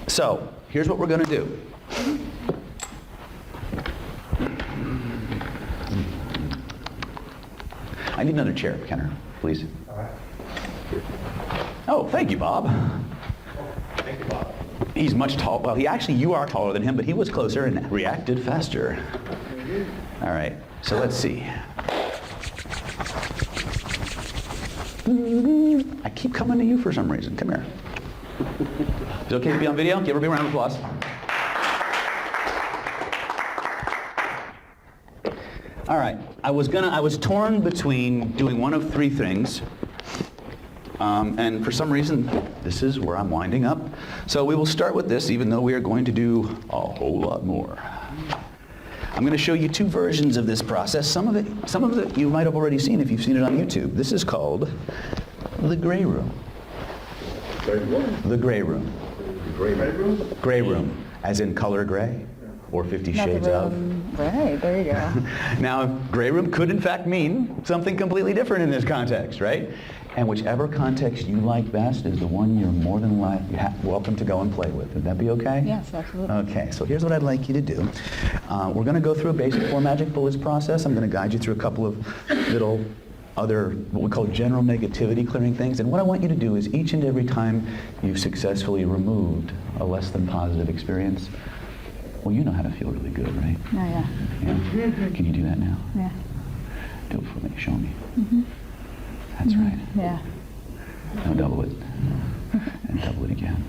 So, here's what we're going to do. I need another chair, Kenner, please. All right. Oh, thank you, Bob. Thank you, Bob. He's much tall. Well, you are taller than him, but he was closer and reacted faster. All right, so let's see. I keep coming to you for some reason. Come here. Is it okay to be on video? Give everybody a round of applause. All right, I was torn between doing one of three things. And for some reason, this is where I'm winding up. So we will start with this, even though we are going to do a whole lot more. I'm going to show you two versions of this process. Some of it you might have already seen if you've seen it on YouTube. This is called the gray room. The gray room. The gray room? Gray room, as in color gray, or 50 Shades of. Right, there you go. Now, gray room could in fact mean something completely different in this context, right? And whichever context you like best is the one you're more than welcome to go and play with. Would that be okay? Yes, absolutely. Okay, so here's what I'd like you to do. We're going to go through a basic 4 magic bullets process. I'm going to guide you through a couple of little other, what we call general negativity clearing things. And what I want you to do is each and every time you've successfully removed a less than positive experience, well, you know how to feel really good, right? Oh, yeah. Yeah? Can you do that now? Yeah. Do it for me. Show me. Mm-hmm. That's right. Yeah. Now double it. And double it again.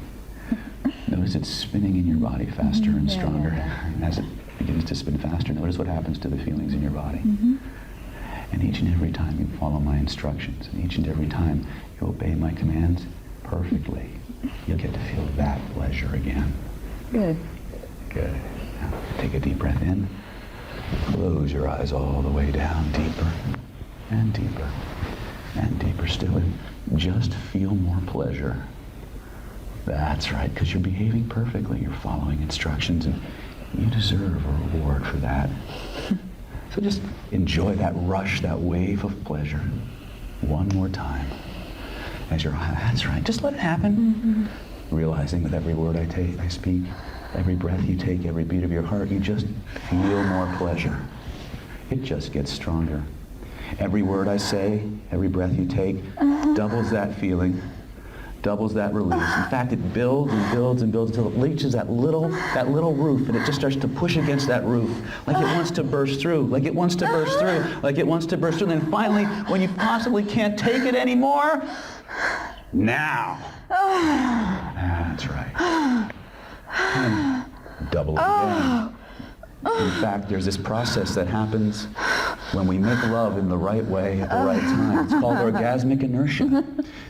Notice it's spinning in your body faster and stronger. And as it begins to spin faster, notice what happens to the feelings in your body. And each and every time you follow my instructions, and each and every time you obey my commands perfectly, you'll get to feel that pleasure again. Good. Good. Now, take a deep breath in. Close your eyes all the way down, deeper and deeper and deeper still. And just feel more pleasure. That's right, because you're behaving perfectly. You're following instructions, and you deserve a reward for that. So just enjoy that rush, that wave of pleasure. One more time. As your that's right. Just let it happen. Realizing with every word I speak, every breath you take, every beat of your heart, you just feel more pleasure. It just gets stronger. Every word I say, every breath you take, doubles that feeling, doubles that release. In fact, it builds and builds and builds until it reaches that little roof, and it just starts to push against that roof, like it wants to burst through, like it wants to burst through, like it wants to burst through. And then finally, when you possibly can't take it anymore, now. That's right. And double it again. In fact, there's this process that happens when we make love in the right way at the right time. It's called orgasmic inertia.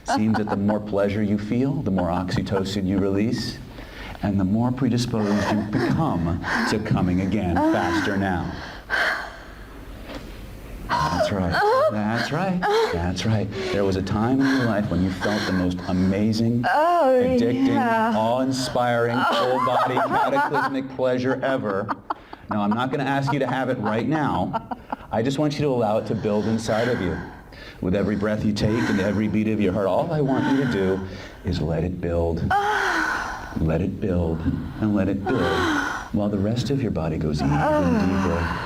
Seems that the more pleasure you feel, the more oxytocin you release, and the more predisposed you become to coming again faster now. That's right. That's right. That's right. There was a time in your life when you felt the most amazing, addicting, awe-inspiring, full-body, cataclysmic pleasure ever. Now, I'm not going to ask you to have it right now. I just want you to allow it to build inside of you. With every breath you take and every beat of your heart, all I want you to do is let it build. Let it build and let it build while the rest of your body goes even deeper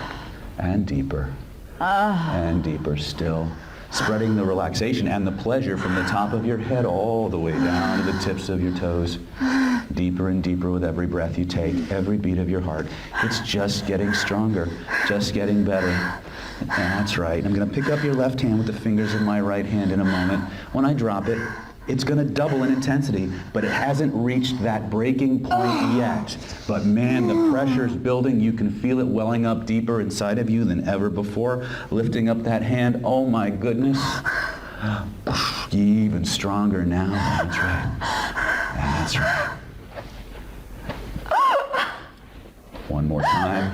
and deeper and deeper still, spreading the relaxation and the pleasure from the top of your head all the way down to the tips of your toes. Deeper and deeper with every breath you take, every beat of your heart. It's just getting stronger, just getting better. That's right. I'm going to pick up your left hand with the fingers of my right hand in a moment. When I drop it, it's going to double in intensity, but it hasn't reached that breaking point yet. But man, the pressure's building. You can feel it welling up deeper inside of you than ever before. Lifting up that hand, oh my goodness. Even stronger now. That's right. That's right. One more time.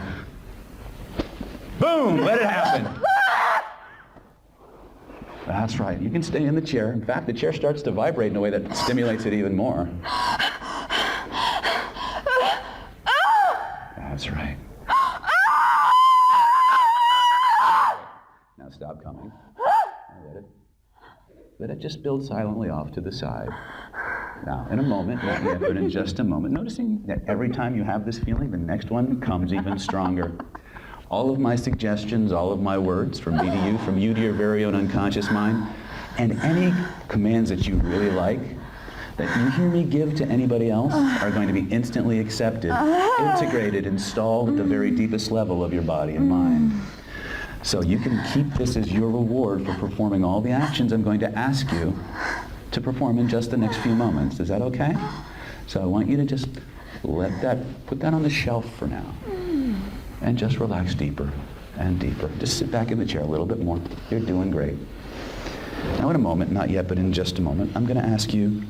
Boom! Let it happen. That's right. You can stay in the chair. In fact, the chair starts to vibrate in a way that stimulates it even more. That's right. Now stop coming. Let it just build silently off to the side. Now, in a moment, not yet, but in just a moment, noticing that every time you have this feeling, the next one comes even stronger. All of my suggestions, all of my words from me to you, from you to your very own unconscious mind, and any commands that you really like, that you hear me give to anybody else, are going to be instantly accepted, integrated, installed at the very deepest level of your body and mind. So you can keep this as your reward for performing all the actions I'm going to ask you to perform in just the next few moments. Is that okay? So I want you to just put that on the shelf for now. And just relax deeper and deeper. Just sit back in the chair a little bit more. You're doing great. Now in a moment, not yet, but in just a moment, I'm going to ask you,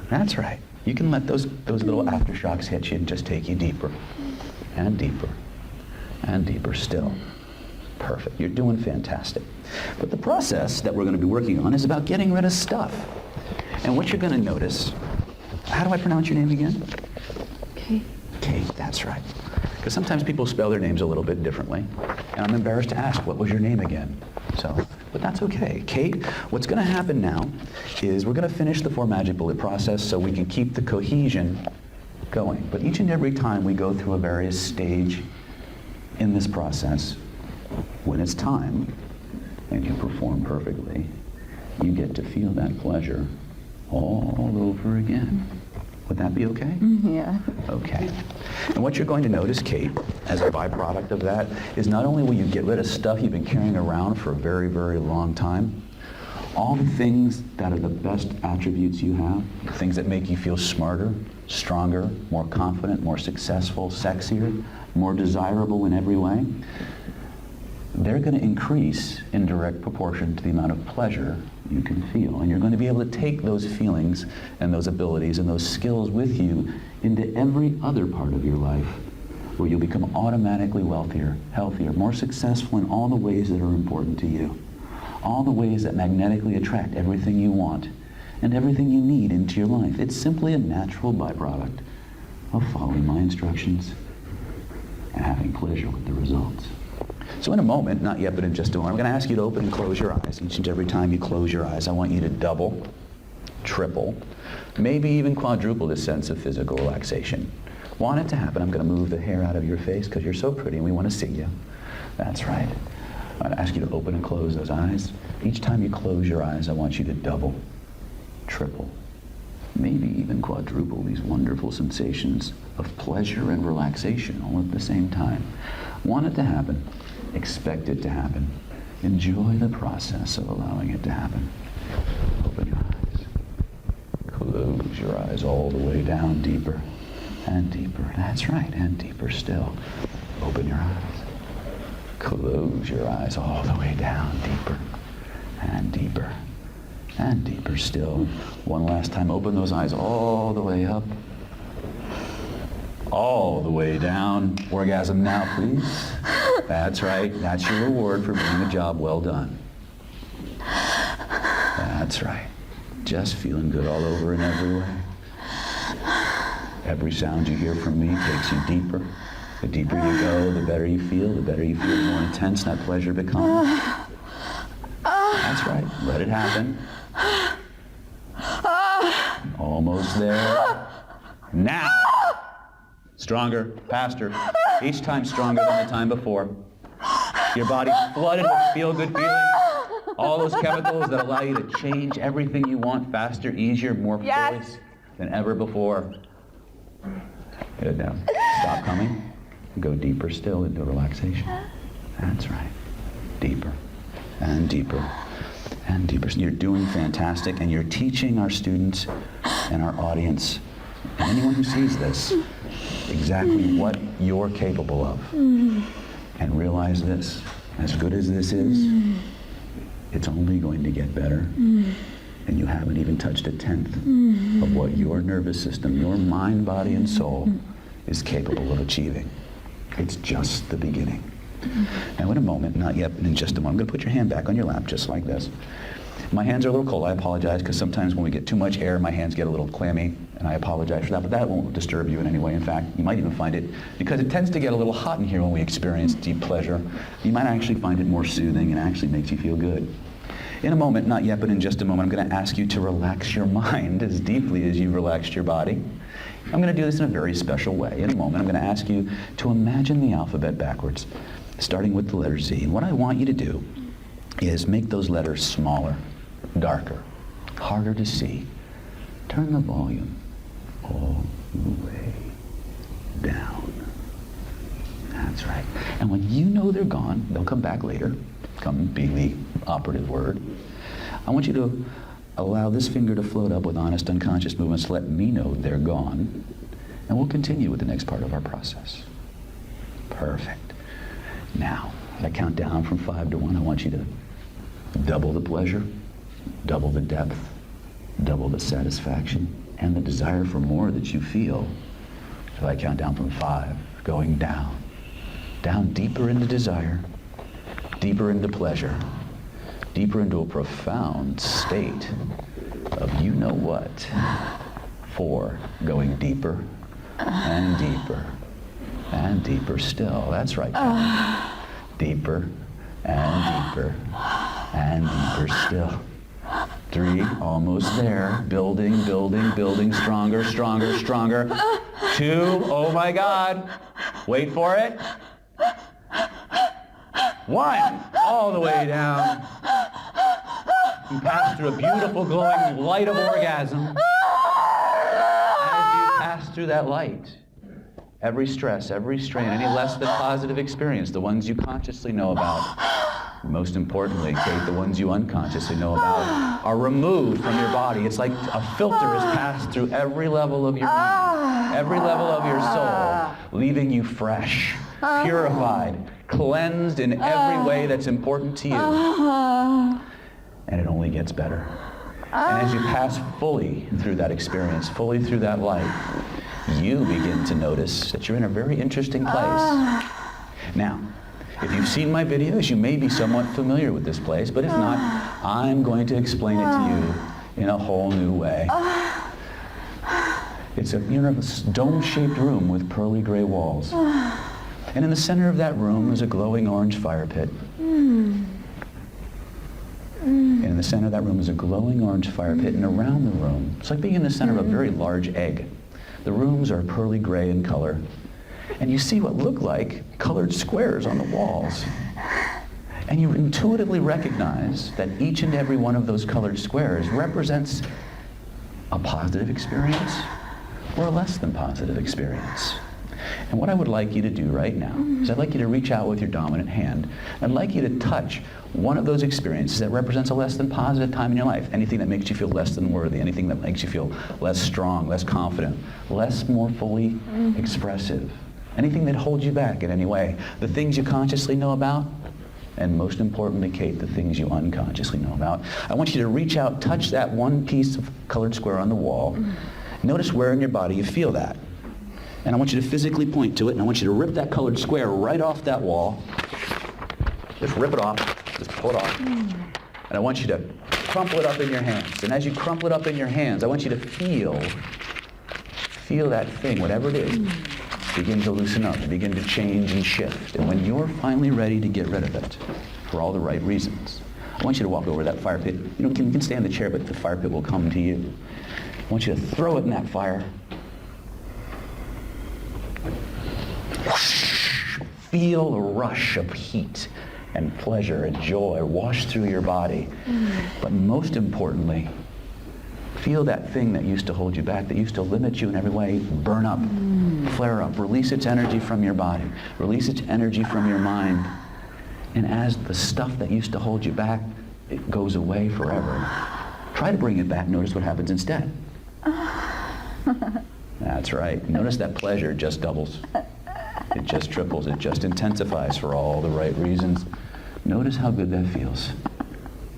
that's right. You can let those little aftershocks hit you and just take you deeper and deeper and deeper still. Perfect. You're doing fantastic. But the process that we're going to be working on is about getting rid of stuff. And what you're going to notice, how do I pronounce your name again? Kate. Kate, that's right. Because sometimes people spell their names a little bit differently, and I'm embarrassed to ask, what was your name again? But that's okay. Kate, what's going to happen now is we're going to finish the 4 magic bullet process so we can keep the cohesion going. But each and every time we go through a various stage in this process, when it's time, and you perform perfectly, you get to feel that pleasure all over again. Would that be okay? Yeah. Okay. And what you're going to notice, Kate, as a byproduct of that, is not only will you get rid of stuff you've been carrying around for a very, very long time, all the things that are the best attributes you have, the things that make you feel smarter, stronger, more confident, more successful, sexier, more desirable in every way, they're going to increase in direct proportion to the amount of pleasure you can feel. And you're going to be able to take those feelings and those abilities and those skills with you into every other part of your life, where you'll become automatically wealthier, healthier, more successful in all the ways that are important to you. All the ways that magnetically attract everything you want and everything you need into your life. It's simply a natural byproduct of following my instructions and having pleasure with the results. So in a moment, not yet, but in just a moment, I'm going to ask you to open and close your eyes. Each and every time you close your eyes, I want you to double, triple, maybe even quadruple this sense of physical relaxation. Want it to happen, I'm going to move the hair out of your face because you're so pretty and we want to see you. That's right. I'm going to ask you to open and close those eyes. Each time you close your eyes, I want you to double, triple, maybe even quadruple these wonderful sensations of pleasure and relaxation all at the same time. Want it to happen. Expect it to happen. Enjoy the process of allowing it to happen. Open your eyes. Close your eyes all the way down, deeper and deeper. That's right, and deeper still. Open your eyes. Close your eyes all the way down, deeper and deeper and deeper still. One last time, open those eyes all the way up, all the way down. Orgasm now, please. That's right. That's your reward for doing a job well done. That's right. Just feeling good all over in every way. Every sound you hear from me takes you deeper. The deeper you go, the better you feel. The better you feel, the more intense that pleasure becomes. That's right. Let it happen. Almost there. Now. Stronger, faster, each time stronger than the time before. Your body flooded with feel-good feelings. All those chemicals that allow you to change everything you want faster, easier, more fully than ever before. Good now. Stop coming. Go deeper still into relaxation. That's right. Deeper and deeper and deeper. You're doing fantastic, and you're teaching our students and our audience and anyone who sees this exactly what you're capable of. And realize this, as good as this is, it's only going to get better. And you haven't even touched 1/10 of what your nervous system, your mind, body, and soul is capable of achieving. It's just the beginning. Now in a moment, not yet, but in just a moment, I'm going to put your hand back on your lap just like this. My hands are a little cold. I apologize, because sometimes when we get too much air, my hands get a little clammy, and I apologize for that, but that won't disturb you in any way. In fact, you might even find it, because it tends to get a little hot in here when we experience deep pleasure, you might actually find it more soothing and actually makes you feel good. In a moment, not yet, but in just a moment, I'm going to ask you to relax your mind as deeply as you've relaxed your body. I'm going to do this in a very special way. In a moment, I'm going to ask you to imagine the alphabet backwards, starting with the letter Z. And what I want you to do is make those letters smaller, darker, harder to see. Turn the volume all the way down. That's right. And when you know they're gone, they'll come back later, come being the operative word. I want you to allow this finger to float up with honest unconscious movements. Let me know they're gone. And we'll continue with the next part of our process. Perfect. Now, as I count down from 5 to 1, I want you to double the pleasure, double the depth, double the satisfaction, and the desire for more that you feel. So I count down from 5, going down deeper into desire, deeper into pleasure, deeper into a profound state of you know what. 4, going deeper and deeper and deeper still. That's right. Deeper and deeper and deeper still. 3, almost there. Building, building, building, stronger, stronger, stronger. 2, oh my God. Wait for it. 1, all the way down. You pass through a beautiful glowing light of orgasm. As you pass through that light, every stress, every strain, any less than positive experience, the ones you consciously know about, most importantly, Kate, the ones you unconsciously know about, are removed from your body. It's like a filter is passed through every level of your mind, every level of your soul, leaving you fresh, purified, cleansed in every way that's important to you. And it only gets better. And as you pass fully through that experience, fully through that light, you begin to notice that you're in a very interesting place. Now, if you've seen my videos, you may be somewhat familiar with this place, but if not, I'm going to explain it to you in a whole new way. It's a dome-shaped room with pearly gray walls. And in the center of that room is a glowing orange fire pit. And in the center of that room is a glowing orange fire pit, and around the room, it's like being in the center of a very large egg. The rooms are pearly gray in color, and you see what look like colored squares on the walls. And you intuitively recognize that each and every one of those colored squares represents a positive experience or a less than positive experience. And what I would like you to do right now is I'd like you to reach out with your dominant hand. I'd like you to touch one of those experiences that represents a less than positive time in your life. Anything that makes you feel less than worthy, anything that makes you feel less strong, less confident, less more fully expressive. Anything that holds you back in any way. The things you consciously know about, and most importantly, Kate, the things you unconsciously know about. I want you to reach out, touch that one piece of colored square on the wall. Notice where in your body you feel that. And I want you to physically point to it, and I want you to rip that colored square right off that wall. Just rip it off, just pull it off. And I want you to crumple it up in your hands. And as you crumple it up in your hands, I want you to feel that thing, whatever it is, begin to loosen up, begin to change and shift. And when you're finally ready to get rid of it, for all the right reasons, I want you to walk over to that fire pit. You can stay in the chair, but the fire pit will come to you. I want you to throw it in that fire. Feel a rush of heat and pleasure and joy wash through your body. But most importantly, feel that thing that used to hold you back, that used to limit you in every way, burn up, flare up, release its energy from your body, release its energy from your mind. And as the stuff that used to hold you back, it goes away forever. Try to bring it back. Notice what happens instead. That's right. Notice that pleasure just doubles. It just triples. It just intensifies for all the right reasons. Notice how good that feels.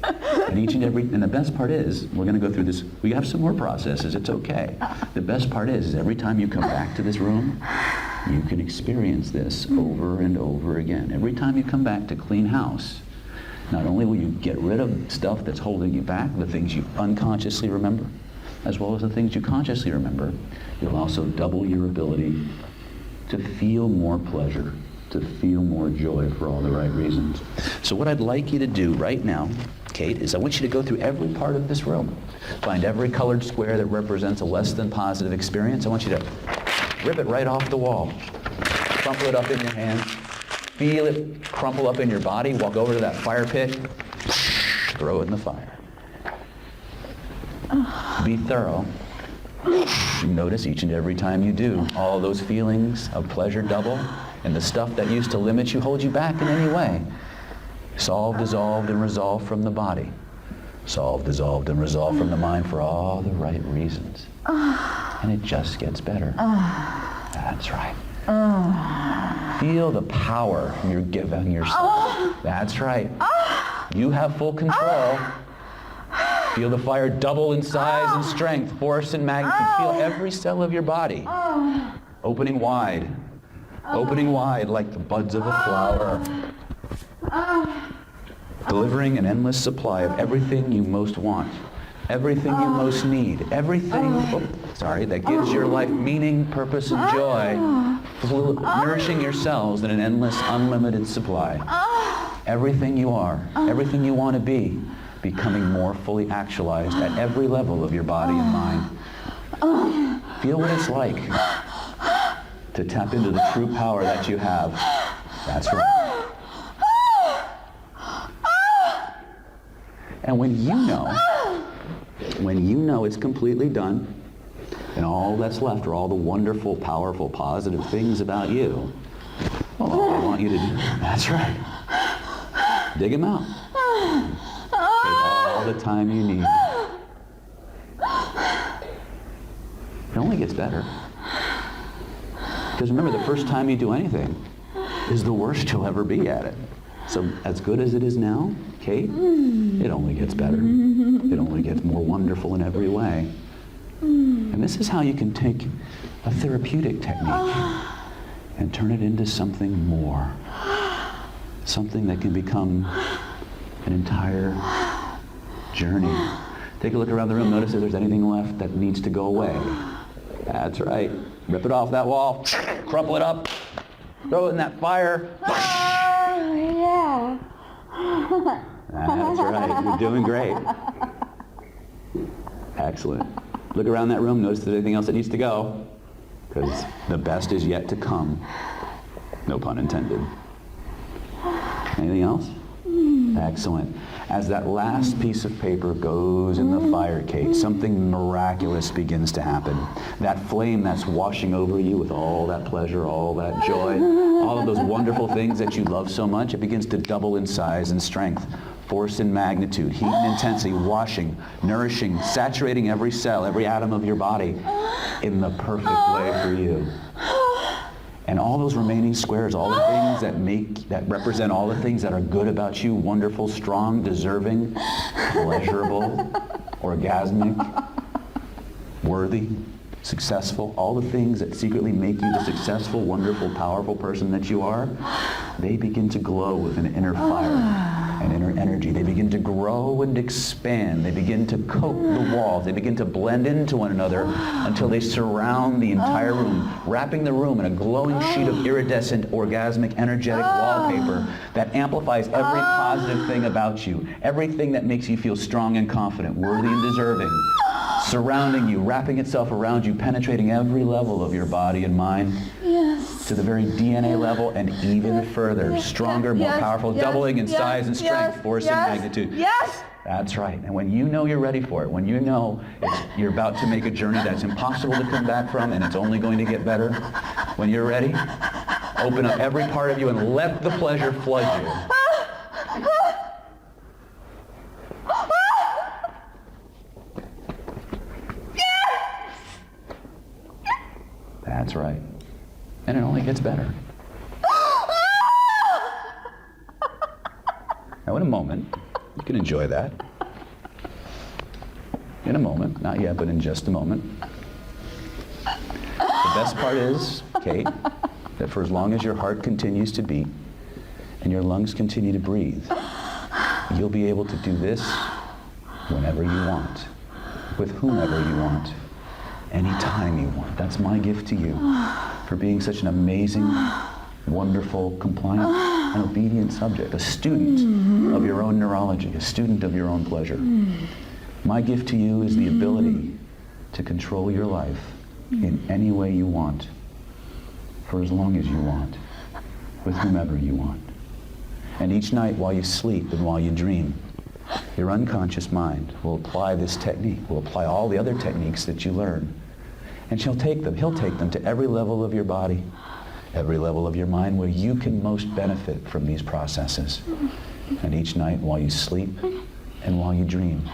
And the best part is, we're going to go through this. We have some more processes. It's okay. The best part is every time you come back to this room, you can experience this over and over again. Every time you come back to clean house, not only will you get rid of stuff that's holding you back, the things you unconsciously remember, as well as the things you consciously remember, you'll also double your ability to feel more pleasure, to feel more joy for all the right reasons. So what I'd like you to do right now, Kate, is I want you to go through every part of this room. Find every colored square that represents a less than positive experience. I want you to rip it right off the wall. Crumple it up in your hand. Feel it crumple up in your body. Walk over to that fire pit. Throw it in the fire. Be thorough. Notice each and every time you do, all those feelings of pleasure double, and the stuff that used to limit you, hold you back in any way. Solved, dissolved, and resolved from the body. Solved, dissolved, and resolved from the mind for all the right reasons. And it just gets better. That's right. Feel the power you're giving yourself. That's right. You have full control. Feel the fire double in size and strength, force and magnitude. Feel every cell of your body opening wide. Opening wide like the buds of a flower. Delivering an endless supply of everything you most want. Everything you most need. Everything, that gives your life meaning, purpose, and joy. Nourishing your cells in an endless, unlimited supply. Everything you are, everything you want to be, becoming more fully actualized at every level of your body and mind. Feel what it's like to tap into the true power that you have. That's right. And when you know it's completely done, and all that's left are all the wonderful, powerful, positive things about you, well, all I want you to do, that's right, dig them out. Take all the time you need. It only gets better. Because remember, the first time you do anything is the worst you'll ever be at it. So as good as it is now, Kate, it only gets better. It only gets more wonderful in every way. And this is how you can take a therapeutic technique and turn it into something more. Something that can become an entire journey. Take a look around the room. Notice if there's anything left that needs to go away. That's right. Rip it off that wall. Crumple it up. Throw it in that fire. Yeah. That's right. You're doing great. Excellent. Look around that room. Notice if there's anything else that needs to go. Because the best is yet to come. No pun intended. Anything else? Excellent. As that last piece of paper goes in the fire, Kate, something miraculous begins to happen. That flame that's washing over you with all that pleasure, all that joy, all of those wonderful things that you love so much, it begins to double in size and strength, force and magnitude, heat and intensity, washing, nourishing, saturating every cell, every atom of your body in the perfect way for you. And all those remaining squares, all the things that represent all the things that are good about you, wonderful, strong, deserving, pleasurable, orgasmic, worthy, successful, all the things that secretly make you the successful, wonderful, powerful person that you are, they begin to glow with an inner fire, an inner energy. They begin to grow and expand. They begin to coat the walls. They begin to blend into one another until they surround the entire room, wrapping the room in a glowing sheet of iridescent, orgasmic, energetic wallpaper that amplifies every positive thing about you, everything that makes you feel strong and confident, worthy and deserving, surrounding you, wrapping itself around you, penetrating every level of your body and mind. Yes. To the very DNA level and even further, stronger, more powerful, doubling in size and strength, force and magnitude. Yes. That's right. And when you know you're ready for it, when you know you're about to make a journey that's impossible to come back from and it's only going to get better, when you're ready, open up every part of you and let the pleasure flood you. That's right. And it only gets better. Now in a moment, you can enjoy that. In a moment, not yet, but in just a moment. The best part is, Kate, that for as long as your heart continues to beat and your lungs continue to breathe, you'll be able to do this whenever you want, with whomever you want, anytime you want. That's my gift to you for being such an amazing, wonderful, compliant, an obedient subject, a student of your own neurology, a student of your own pleasure. My gift to you is the ability to control your life in any way you want, for as long as you want, with whomever you want. And each night while you sleep and while you dream, your unconscious mind will apply this technique, will apply all the other techniques that you learn. And he'll take them to every level of your body, every level of your mind where you can most benefit from these processes. And each night while you sleep and while you dream,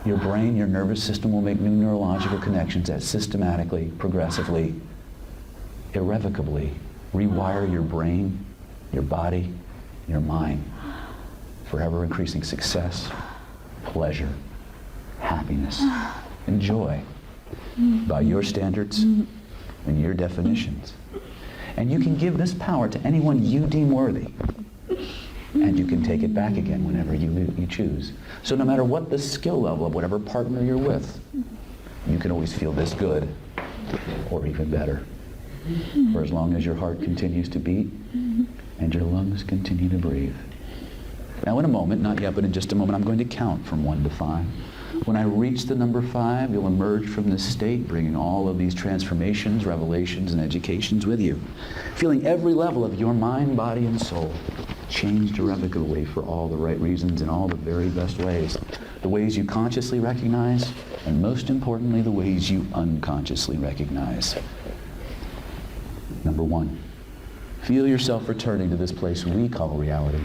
your brain, your nervous system will make new neurological connections that systematically, progressively, irrevocably rewire your brain, your body, your mind for ever increasing success, pleasure, happiness, and joy by your standards and your definitions. And you can give this power to anyone you deem worthy, and you can take it back again whenever you choose. So no matter what the skill level of whatever partner you're with, you can always feel this good, or even better, for as long as your heart continues to beat and your lungs continue to breathe. Now in a moment, not yet, but in just a moment, I'm going to count from 1 to 5. When I reach the number 5, you'll emerge from this state, bringing all of these transformations, revelations, and educations with you, feeling every level of your mind, body, and soul changed irrevocably for all the right reasons in all the very best ways. The ways you consciously recognize, and most importantly, the ways you unconsciously recognize. Number 1, feel yourself returning to this place we call reality,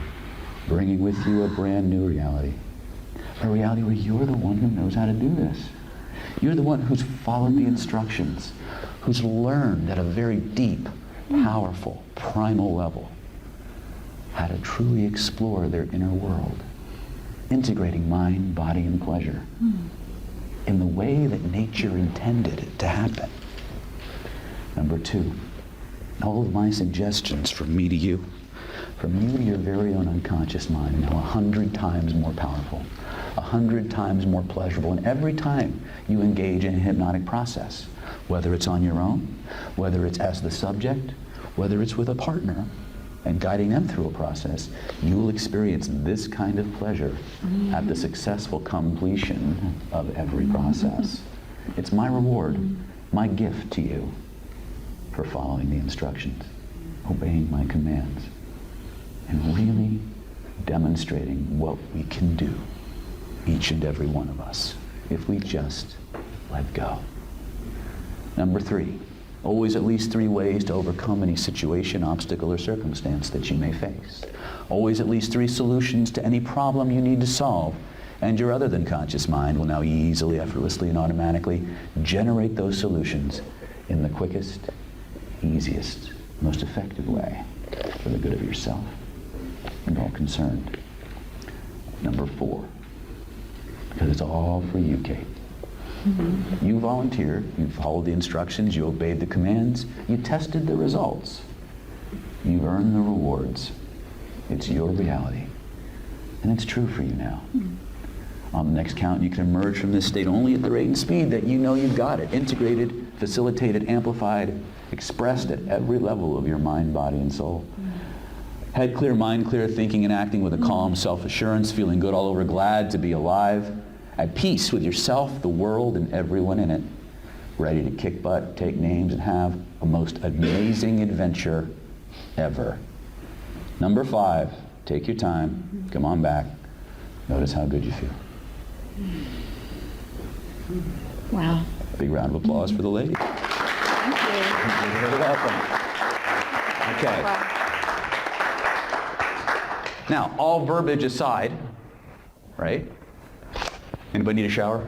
bringing with you a brand new reality. A reality where you're the one who knows how to do this. You're the one who's followed the instructions, who's learned at a very deep, powerful, primal level how to truly explore their inner world, integrating mind, body, and pleasure in the way that nature intended it to happen. Number 2, all of my suggestions from me to you, from you to your very own unconscious mind, are now 100 times more powerful, 100 times more pleasurable, and every time you engage in a hypnotic process, whether it's on your own, whether it's as the subject, whether it's with a partner, and guiding them through a process, you will experience this kind of pleasure at the successful completion of every process. It's my reward, my gift to you for following the instructions, obeying my commands, and really demonstrating what we can do, each and every one of us, if we just let go. Number 3, always at least 3 ways to overcome any situation, obstacle, or circumstance that you may face. Always at least 3 solutions to any problem you need to solve, and your other than conscious mind will now easily, effortlessly, and automatically generate those solutions in the quickest, easiest, most effective way for the good of yourself and all concerned. Number 4, because it's all for you, Kate. You volunteered, you followed the instructions, you obeyed the commands, you tested the results. You've earned the rewards. It's your reality. And it's true for you now. On the next count, you can emerge from this state only at the rate and speed that you know you've got it. Integrated, facilitated, amplified, expressed at every level of your mind, body, and soul. Head clear, mind clear, thinking and acting with a calm self-assurance, feeling good all over, glad to be alive, at peace with yourself, the world, and everyone in it, ready to kick butt, take names, and have a most amazing adventure ever. Number 5, take your time, come on back, notice how good you feel. Wow. Big round of applause for the lady. Thank you. You're welcome. Okay. Wow. Now, all verbiage aside, right? Anybody need a shower?